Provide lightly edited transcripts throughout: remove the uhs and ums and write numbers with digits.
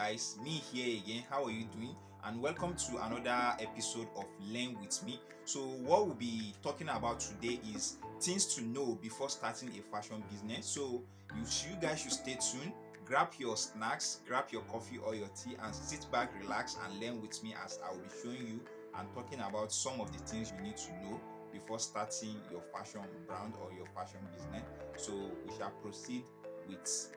guys, me here again. How are you doing? And welcome to another episode of Learn with me. So what we'll be talking about today is things to know before starting a fashion business. So you guys should stay tuned. Grab your snacks, grab your coffee or your tea, and sit back, relax, and learn with me as I will be showing you and talking about some of the things you need to know before starting your fashion brand or your fashion business. So we shall proceed with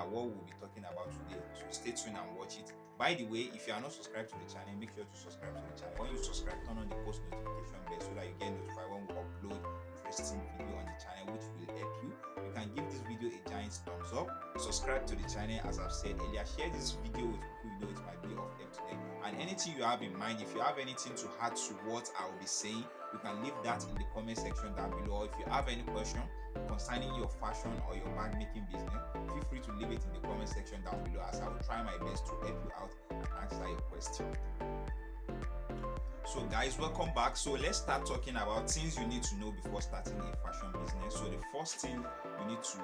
what we'll be talking about today. So stay tuned and watch it. By the way, if you are not subscribed to the channel, make sure to subscribe to the channel. When you subscribe, turn on the post notification bell so that you get notified when we upload interesting video on the channel, which will help you. You can give this video a giant thumbs up. Subscribe to the channel, as I've said earlier. Share this video with people you know it might be of help to them. And anything you have in mind, if you have anything to add to what I will be saying, you can leave that in the comment section down below. If you have any question concerning your fashion or your bag making business, feel free to leave it in the comment section down below, as I will try my best to help you out and answer your question. So guys, welcome back. So let's start talking about things you need to know before starting a fashion business. So the first thing you need to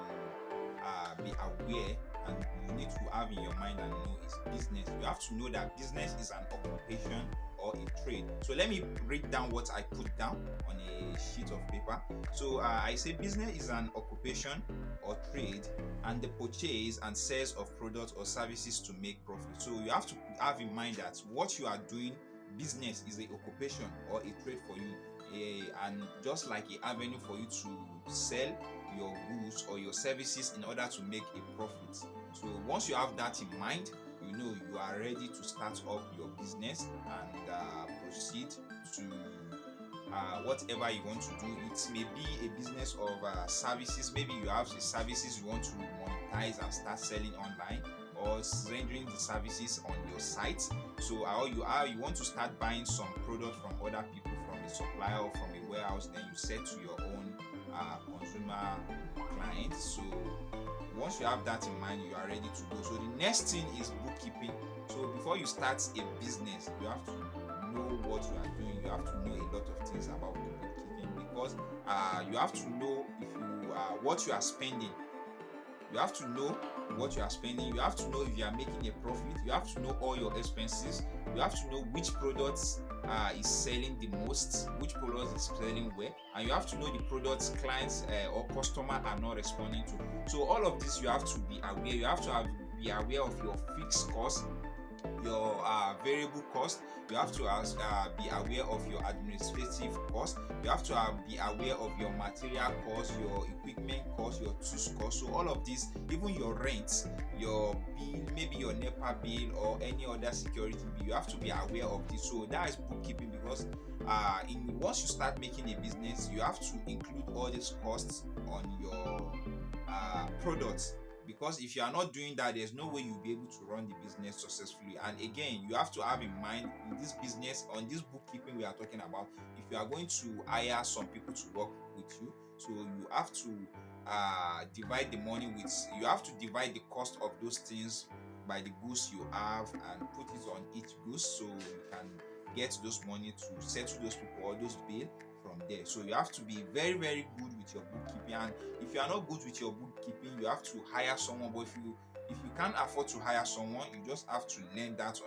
be aware and you need to have in your mind and know is business. You have to know that business is an occupation or a trade. So let me break down what I put down on a sheet of paper. So I say business is an occupation or trade and the purchase and sales of products or services to make profit. So you have to have in mind that what you are doing, business is an occupation or a trade for you, and just like an avenue for you to sell your goods or your services in order to make a profit. So once you have that in mind, you know you are ready to start up your business and proceed to whatever you want to do. It may be a business of services. Maybe you have the services you want to monetize and start selling online, or rendering the services on your site. So you want to start buying some product from other people, from a supplier or from a warehouse, then you sell to your own consumer clients. So once you have that in mind, you are ready to go. So the next thing is bookkeeping. So before you start a business, you have to know what you are doing. You have to know a lot of things about bookkeeping, because you have to know what you are spending. You have to know what you are spending. You have to know if you are making a profit. You have to know all your expenses. You have to know which products is selling the most, which products is selling where, and you have to know the products clients or customer are not responding to. So all of this you have to be aware. You have to be aware of your fixed cost, your variable cost. You have to be aware of your administrative cost. You have to be aware of your material cost, your equipment cost, your tools cost. So all of this, even your rent, your bill, maybe your NEPA bill or any other security bill, you have to be aware of this. So that is bookkeeping, because once you start making a business, you have to include all these costs on your products. Because if you are not doing that, there's no way you'll be able to run the business successfully. And again, you have to have in mind, in this business, on this bookkeeping we are talking about, if you are going to hire some people to work with you, so you have to divide the money you have to divide the cost of those things by the goods you have and put it on each goods, so you can get those money to settle those people or those bill from there. So you have to be very, very good with your bookkeeping. And if you are not good with your bookkeeping, you have to hire someone. But if you can't afford to hire someone, you just have to learn that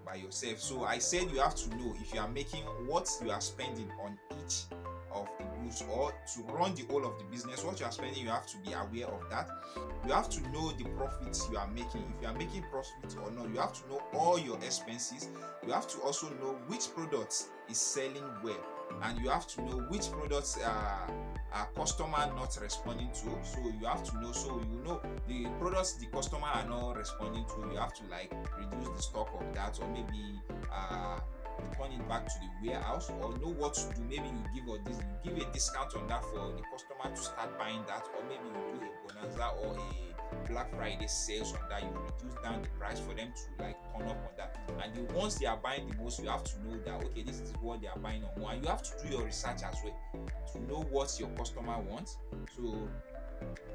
by yourself. So I said you have to know if you are making what you are spending on each of the goods, or to run the whole of the business, what you are spending, you have to be aware of that. You have to know the profits you are making, if you are making profits or not. You have to know all your expenses. You have to also know which products is selling well, and you have to know which products are customer not responding to. So you have to know, so you know the products the customer are not responding to, you have to reduce the stock of that, or maybe return it back to the warehouse, or know what to do. Maybe you give a discount on that for the customer to start buying that, or maybe you do a bonanza or a Black Friday sales on that. You reduce down the price for them to turn up on that. And the ones they are buying the most, you have to know that okay, this is what they are buying on more. And you have to do your research as well to know what your customer wants. So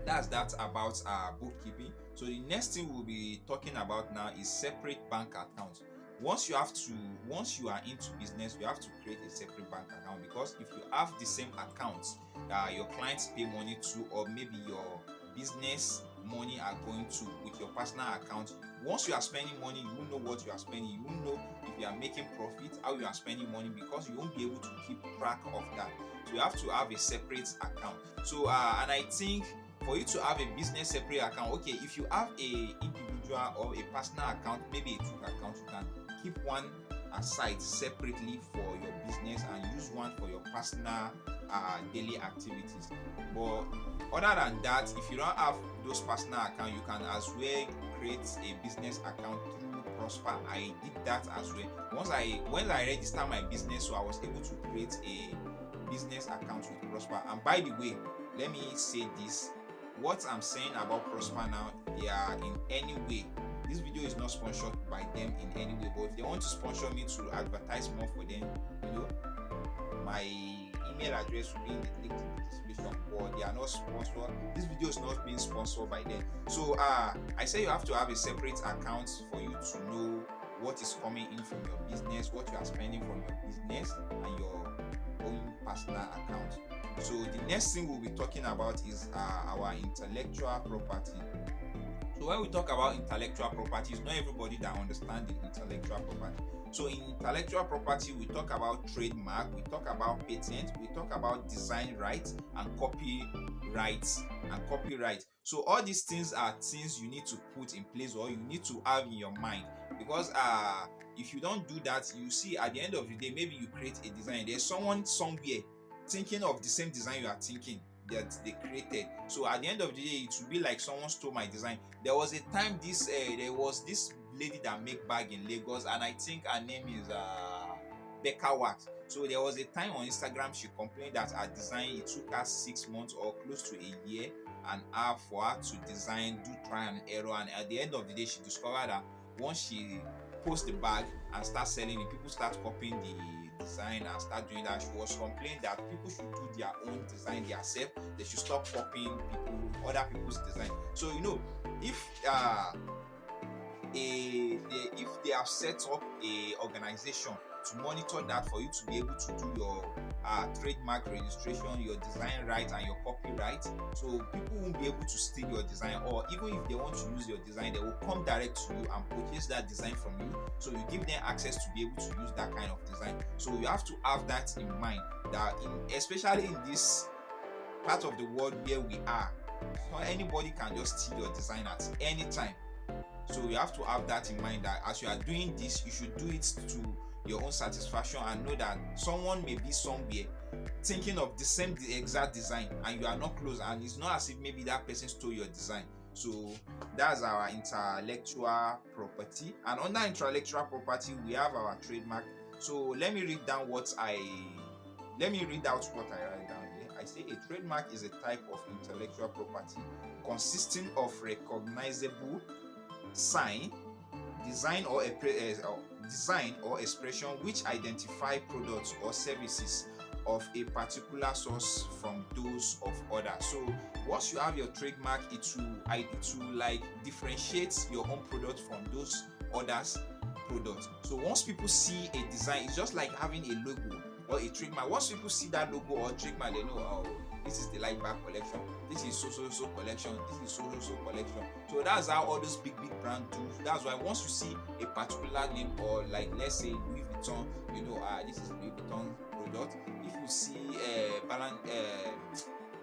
that's that about bookkeeping. So the next thing we'll be talking about now is separate bank accounts. Once you are into business, you have to create a separate bank account, because if you have the same accounts your clients pay money to, or maybe your business money are going to with your personal account. Once you are spending money, you won't know what you are spending. You won't know if you are making profit, how you are spending money, because you won't be able to keep track of that. So you have to have a separate account. So and I think for you to have a business separate account, okay, if you have a individual or a personal account, maybe a two account, you can keep one aside separately for your business and use one for your personal daily activities. But other than that, if you don't have those personal accounts, you can as well create a business account through Prosper. I did that as well. When I registered my business, so I was able to create a business account with Prosper. And by the way, let me say this: what I'm saying about Prosper now, they are in any way, this video is not sponsored by them in any way, but if they want to sponsor me to advertise more for them, my email address will be in the link in the description. But they are not sponsored. This video is not being sponsored by them. So I say you have to have a separate account for you to know what is coming in from your business, what you are spending from your business, and your own personal account. So the next thing we'll be talking about is our intellectual property. So when we talk about intellectual property, it's not everybody that understands the intellectual property. So in intellectual property, we talk about trademark, we talk about patent, we talk about design rights and copyright. So all these things are things you need to put in place, or you need to have in your mind, because if you don't do that, you see at the end of the day, maybe you create a design, there's someone somewhere thinking of the same design you are thinking that they created. So at the end of the day, it will be like someone stole my design. There was a time there was this lady that make bag in Lagos, and I think her name is Becca Wax. So there was a time on Instagram she complained that her design, it took her 6 months or close to a year and a half for her to design, do try and error, and at the end of the day she discovered that once she post the bag and start selling it, people start copying the design and start doing that. She was complaining that people should do their own design themselves. They should stop copying other people's design. So if they have set up a organization to monitor that for you to be able to do your trademark registration, your design right, and your copyright, so people won't be able to steal your design, or even if they want to use your design, they will come direct to you and purchase that design from you. So you give them access to be able to use that kind of design. So you have to have that in mind, that especially in this part of the world where we are, not anybody can just steal your design at any time. So you have to have that in mind, that as you are doing this, you should do it to your own satisfaction, and know that someone may be somewhere thinking of the exact design, and you are not close, and it's not as if maybe that person stole your design. So that's our intellectual property. And under intellectual property, we have our trademark. So let me read out what I write down here. I say a trademark is a type of intellectual property consisting of recognizable sign, design or expression which identify products or services of a particular source from those of others. So once you have your trademark, it will like differentiate your own product from those others' products. So once people see a design, it's just like having a logo or a trademark. Once people see that logo or trademark, they know, oh, this is the light bag collection, this is so collection, this is so collection. So that's how all those big brands do. That's why once you see a particular name, or like let's say Louis Vuitton, this is Louis Vuitton product. If you see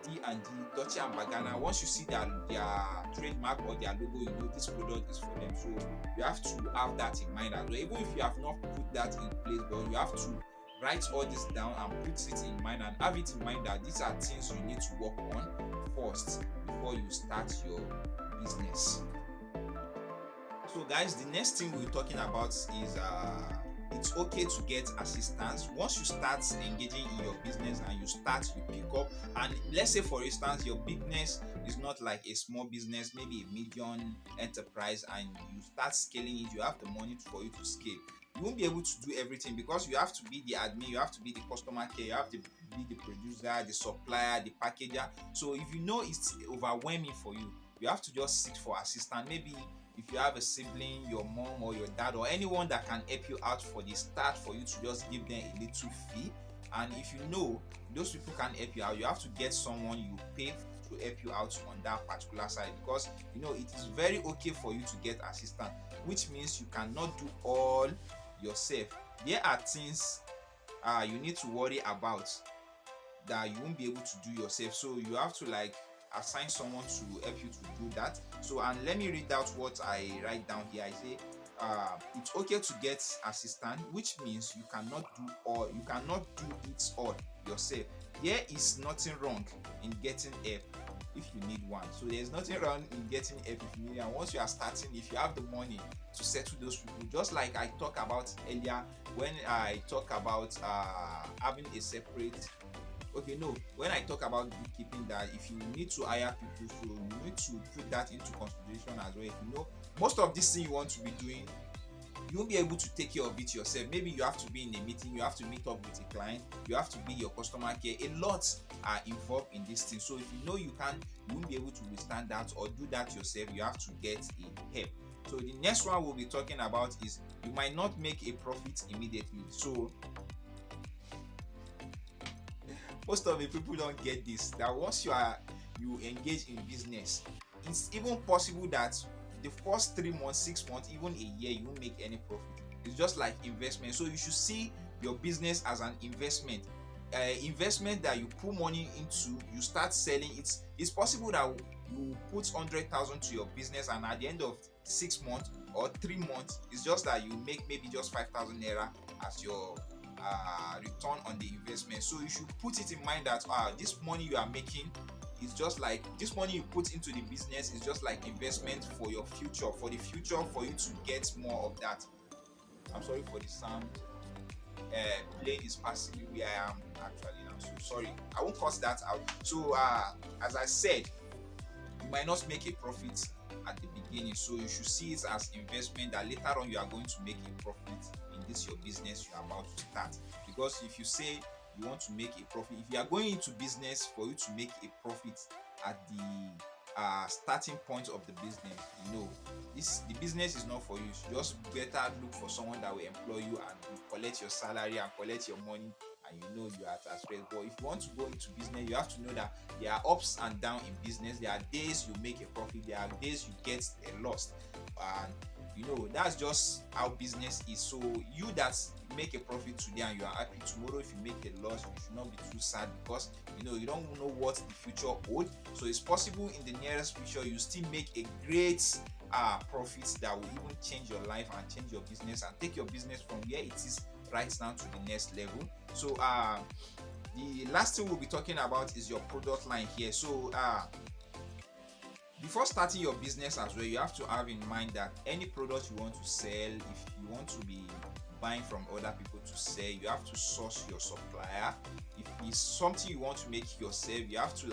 D&D, Dolce & Gabbana, once you see their trademark or their logo, this product is for them. So you have to have that in mind as well. Even if you have not put that in place, but you have to write all this down and put it in mind, and have it in mind that these are things you need to work on first before you start your business. So guys, the next thing we're talking about is it's okay to get assistance. Once you start engaging in your business and you pick up, and let's say for instance your business is not like a small business, maybe a medium enterprise, and you start scaling it, you have the money for you to scale. You won't be able to do everything, because you have to be the admin, you have to be the customer care, you have to be the producer, the supplier, the packager. So if you know it's overwhelming for you, you have to just seek for assistance. Maybe if you have a sibling, your mom or your dad, or anyone that can help you out for the start, for you to just give them a little fee. And if you know those people can help you out, you have to get someone you pay to help you out on that particular side, because it is very okay for you to get assistant, which means you cannot do all yourself. There are things you need to worry about that you won't be able to do yourself, so you have to assign someone to help you to do that. So, and let me read out what I write down here. I say it's okay to get assistant, which means you cannot do it all yourself. There is nothing wrong in getting help if you need one. So there's nothing wrong in getting help if you need one. Once you are starting, if you have the money to settle those people, just like I talked about earlier when I talk about having a separate when I talk about bookkeeping, that if you need to hire people, so you need to put that into consideration as well. If most of this thing you want to be doing, you won't be able to take care of it yourself. Maybe you have to be in a meeting, you have to meet up with a client, you have to be your customer care. A lot are involved in this thing. So if you won't be able to withstand that or do that yourself, you have to get a help. So the next one we'll be talking about is you might not make a profit immediately. So most of the people don't get this, that once you engage in business, it's even possible that the first 3 months, 6 months, even a year, you won't make any profit. It's just like investment. So you should see your business as an investment. Investment that you put money into, you start selling. It's possible that you put 100,000 to your business, and at the end of 6 months or 3 months, it's just that you make maybe just 5,000 naira as your return on the investment. So you should put it in mind that this money you are making is just like this money you put into the business is just like investment for your future, for the future, for you to get more of that. I'm sorry for the sound. Plane is passing where I am actually now, so sorry. I won't cut that out. So as I said, you might not make a profit at the beginning, so you should see it as investment that later on you are going to make a profit in this your business you are about to start. Because if you say you want to make a profit, if you are going into business for you to make a profit at the starting point of the business, the business is not for you. So just better look for someone that will employ you and will collect your salary and collect your money, and you are at rest. But if you want to go into business, you have to know that there are ups and downs in business. There are days you make a profit, there are days you get a loss, and that's just how business is. So you that make a profit today and you are happy, tomorrow if you make a loss, you should not be too sad, because you don't know what the future holds. So it's possible in the nearest future you still make a great profits that will even change your life and change your business and take your business from where it is right now to the next level. So the last thing we'll be talking about is your product line here. So before starting your business as well, you have to have in mind that any product you want to sell, if you want to be buying from other people to sell, you have to source your supplier. If it's something you want to make yourself, you have to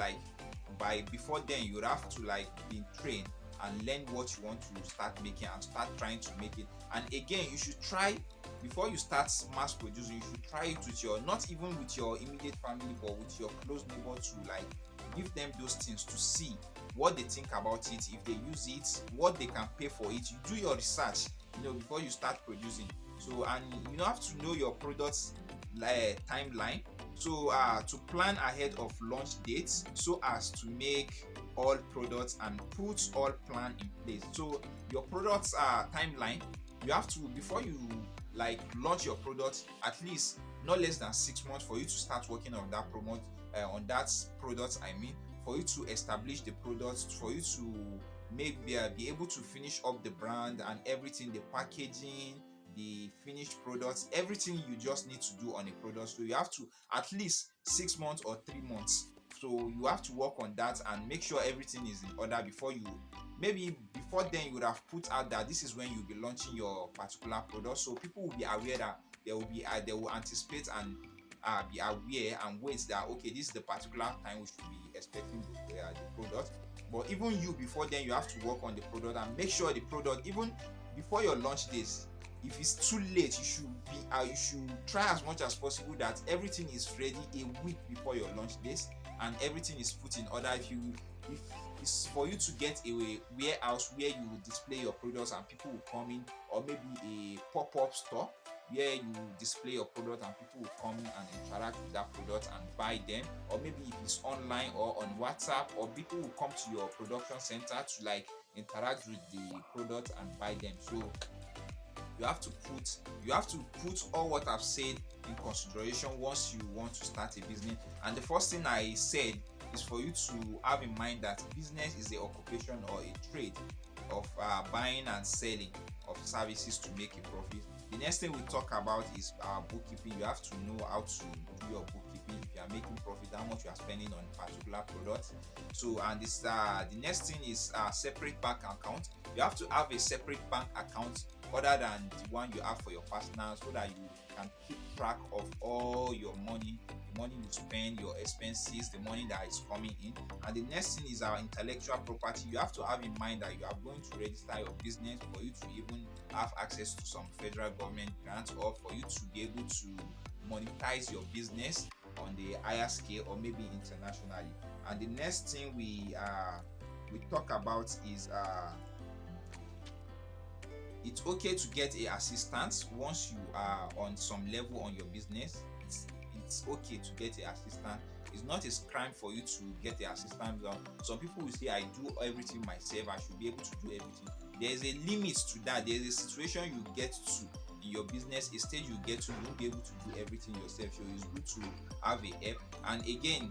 before then you have to be trained and learn what you want to start making and start trying to make it. And again, you should try, before you start mass producing, you should try it with not even with your immediate family, but with your close neighbor, to give them those things to see what they think about it, if they use it, what they can pay for it. You do your research before you start producing. So, and you have to know your product's timeline, so to plan ahead of launch dates, so as to make all products and put all plan in place. So your products timeline, you have to, before you launch your product, at least not less than 6 months for you to start working on that product. For you to establish the product, for you to maybe be able to finish up the brand and everything, the packaging, the finished products, everything you just need to do on a product. So you have to at least 6 months or 3 months. So you have to work on that and make sure everything is in order before then you would have put out that this is when you'll be launching your particular product. So people will be aware that they will anticipate and be aware and wait that okay, this is the particular time we should be expecting the product. But even you, before then, you have to work on the product and make sure the product, even before your launch days, if it's too late, you should try as much as possible that everything is ready a week before your launch days and everything is put in order. If it's for you to get a warehouse where you will display your products and people will come in, or maybe a pop-up store where you display your product and people will come in and interact with that product, product and buy them, or maybe if it's online or on WhatsApp, or people will come to your production center to like interact with the product and buy them. So you have to put all what I've said in consideration once you want to start a business. And the first thing I said is for you to have in mind that business is a occupation or a trade of buying and selling of services to make a profit. The next thing we talk about is bookkeeping. You have to know how to do your bookkeeping. If you are making profit, how much you are spending on particular products. So, and this the next thing is separate bank account. You have to have a separate bank account other than the one you have for your personal, so that you can keep track of all your money, the money you spend, your expenses, the money that is coming in. And the next thing is our intellectual property. You have to have in mind that you are going to register your business for you to even have access to some federal government grants, or for you to be able to monetize your business on the higher scale or maybe internationally. And the next thing we talk about is it's okay to get a assistant once you are on some level on your business. It's okay to get an assistant. It's not a crime for you to get an assistant. Some people will say, I do everything myself, I should be able to do everything. There is a limit to that. There is a situation you get to in your business, a stage you get to, you won't be able to do everything yourself. So it's good to have a help. And again,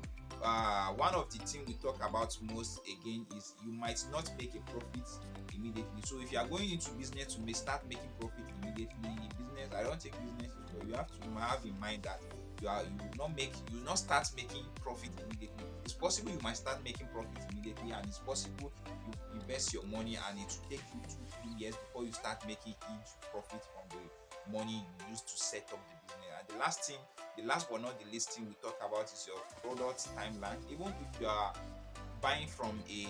one of the things we talk about most again is you might not make a profit immediately. So if you are going into business to start making profit immediately, business, I don't take business, but you have to have in mind that you will not start making profit immediately. It's possible you might start making profit immediately, and it's possible you invest your money and it will take you 2-3 years before you start making huge profit from the money you used to set up the business. And the last but not the least thing we talk about is your product timeline. Even if you are buying from a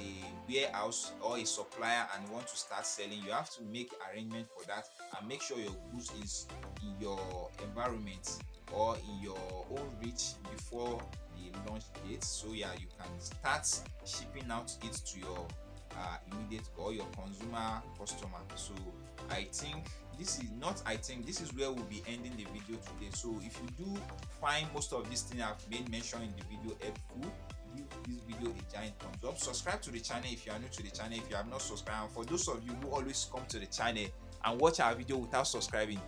warehouse or a supplier and you want to start selling, you have to make arrangement for that and make sure your goods is in your environment or in your own reach before the launch date. So yeah, you can start shipping out it to your immediate or your consumer customer. So this is where we'll be ending the video today. So if you do find most of these things I've made mention in the video helpful, give this video a giant thumbs up. Subscribe to the channel if you are new to the channel, if you have not subscribed. And for those of you who always come to the channel and watch our video without subscribing,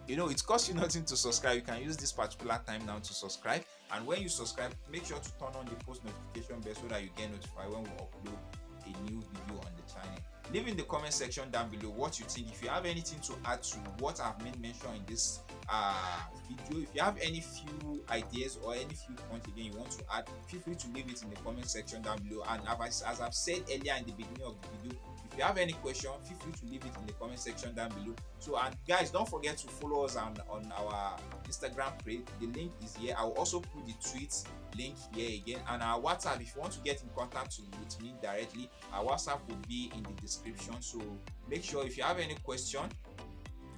it costs you nothing to subscribe. You can use this particular time now to subscribe, and when you subscribe, make sure to turn on the post notification bell so that you get notified when we upload a new video on the channel. Leave in the comment section down below what you think. If you have anything to add to what I've made mention in this video, if you have any few ideas or any few points again you want to add, feel free to leave it in the comment section down below. And as I've said earlier in the beginning of the video, if you have any question, feel free to leave it in the comment section down below. So, and guys, don't forget to follow us on our Instagram page. The link is here. I will also put the tweets link here again, and our WhatsApp. If you want to get in contact with me directly, our WhatsApp will be in the description. So make sure if you have any question,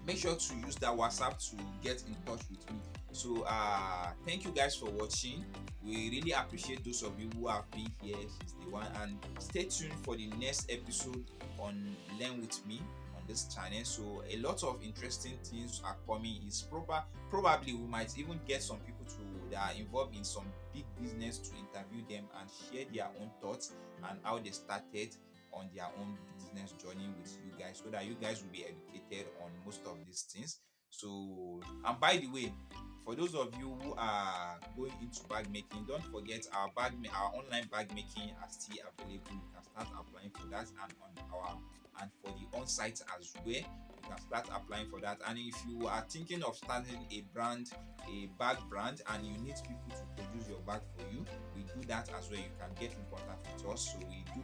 make sure to use that WhatsApp to get in touch with me. So thank you guys for watching. We really appreciate those of you who have been here since day one, and stay tuned for the next episode on Learn With Me on this channel. So a lot of interesting things are coming. It's probably we might even get some people that are involved in some big business to interview them and share their own thoughts and how they started on their own business journey with you guys, so that you guys will be educated on most of these things. So, and by the way, for those of you who are going into bag making, don't forget our online bag making are still available. You can start applying for that, and for the on-site as well, you can start applying for that. And if you are thinking of starting a bag brand, and you need people to produce your bag for you, we do that as well. You can get in contact with us. So we do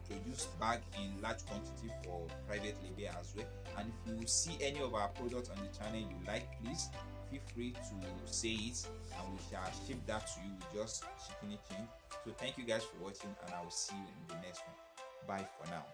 produce bag in large quantity for private label as well. And if you see any of our products on the channel you like, please feel free to say it, and we shall ship that to you with just shipping it in. So thank you guys for watching, and I will see you in the next one. Bye for now.